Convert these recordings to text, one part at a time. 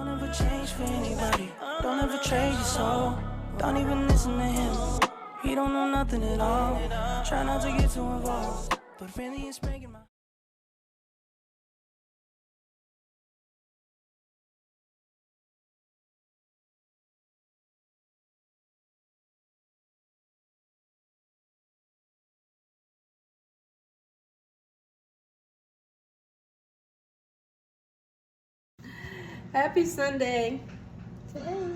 Don't ever change for anybody. Don't ever trade your soul. Don't even listen to him. He don't know nothing at all. Try not to get too involved, but really it's breaking my. Happy Sunday. Today.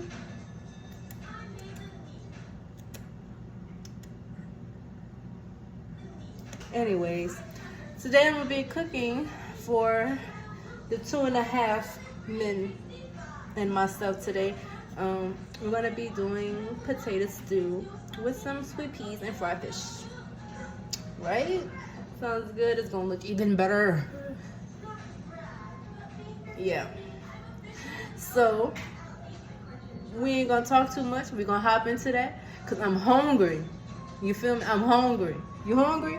Anyways, today I'm gonna be cooking for the 2.5 men and myself today. We're gonna be doing potato stew with some sweet peas and fried fish. Right? Sounds good. It's gonna look even better. Yeah. So we ain't gonna talk too much. We're gonna hop into that because I'm hungry. You feel me? I'm hungry. You hungry?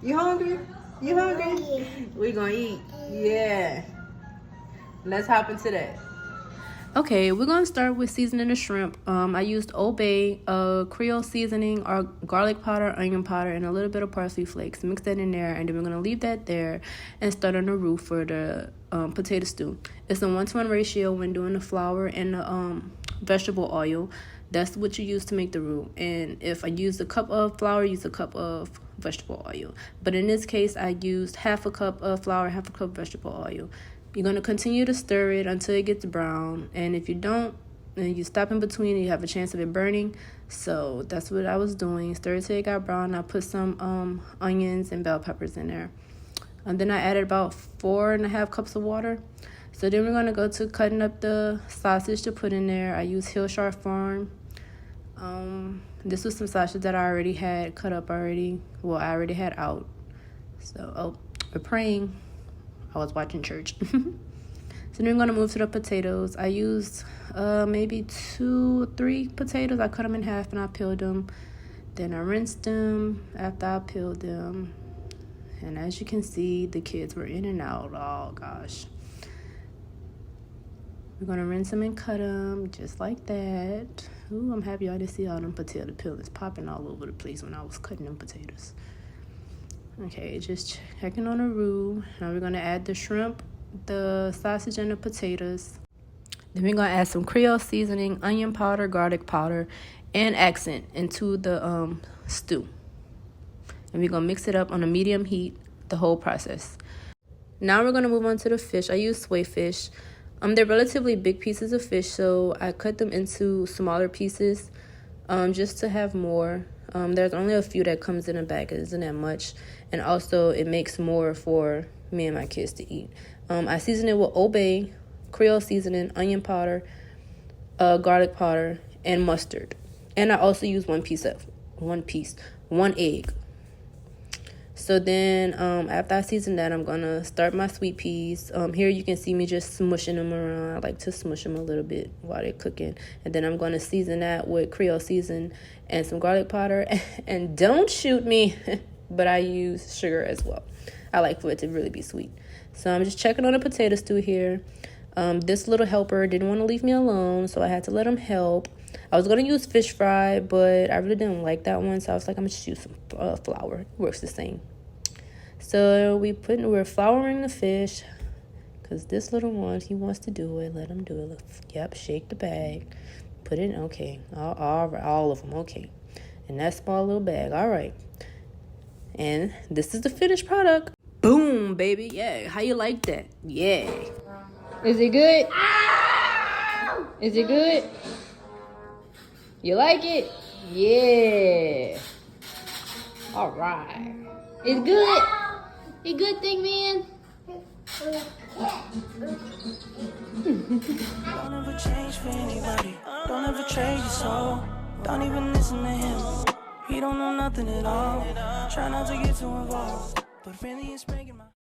You hungry? You hungry? We gonna eat. Yeah. Let's hop into that. Okay, we're gonna start with seasoning the shrimp. I used Old Bay, Creole seasoning, or garlic powder, onion powder, and a little bit of parsley flakes. Mix that in there, and then we're gonna leave that there and start on the roux for the potato stew. It's a 1-to-1 ratio when doing the flour and the vegetable oil. That's what you use to make the roux. And if I use a cup of flour, use a cup of vegetable oil. But in this case, I used half a cup of flour, half a cup of vegetable oil. You're going to continue to stir it until it gets brown. And if you don't, and you stop in between, you have a chance of it burning. So that's what I was doing. Stir it till it got brown. I put some onions and bell peppers in there. And then I added about 4.5 cups of water. So then we're going to go to cutting up the sausage to put in there. I used Hillshire Farm. This was some sausage that I already had cut up already. Well, I already had out. So, we're praying. I was watching church. So then we're going to move to the potatoes. I used maybe 2 or 3 potatoes. I cut them in half and I peeled them. Then I rinsed them after I peeled them. And as you can see, the kids were in and out. Oh, gosh. We're going to rinse them and cut them just like that. Ooh, I'm happy I didn't see all them potato peelings popping all over the place when I was cutting them potatoes. Okay, just checking on the roux. Now we're going to add the shrimp, the sausage, and the potatoes. Then we're going to add some Creole seasoning, onion powder, garlic powder, and accent into the stew. And we're going to mix it up on a medium heat, the whole process. Now we're going to move on to the fish. I use Swai fish. They're relatively big pieces of fish, so I cut them into smaller pieces just to have more. There's only a few that comes in a bag. It isn't that much. And also, it makes more for me and my kids to eat. I season it with Old Bay, Creole seasoning, onion powder, garlic powder, and mustard. And I also use one egg. So then, after I season that, I'm going to start my sweet peas. Here you can see me just smushing them around. I like to smush them a little bit while they're cooking. And then I'm going to season that with Creole season and some garlic powder. And don't shoot me, but I use sugar as well. I like for it to really be sweet. So I'm just checking on the potato stew here. This little helper didn't want to leave me alone, so I had to let him help. I was going to use fish fry, but I really didn't like that one, so I was like, I'm going to just use some flour. It works the same. So we're flouring the fish, because this little one, he wants to do it. Let him do it. Yep, shake the bag. Put it in, okay. All of them, okay. In that small little bag, all right. And this is the finished product. Boom, baby, yeah. How you like that? Yeah. Is it good? Is it good? You like it? Yeah. All right. It's good. It's good thing, man. Don't ever change for anybody. Don't ever trade your soul. Don't even listen to him. He don't know nothing at all. Try not to get too involved, but really it's breaking my.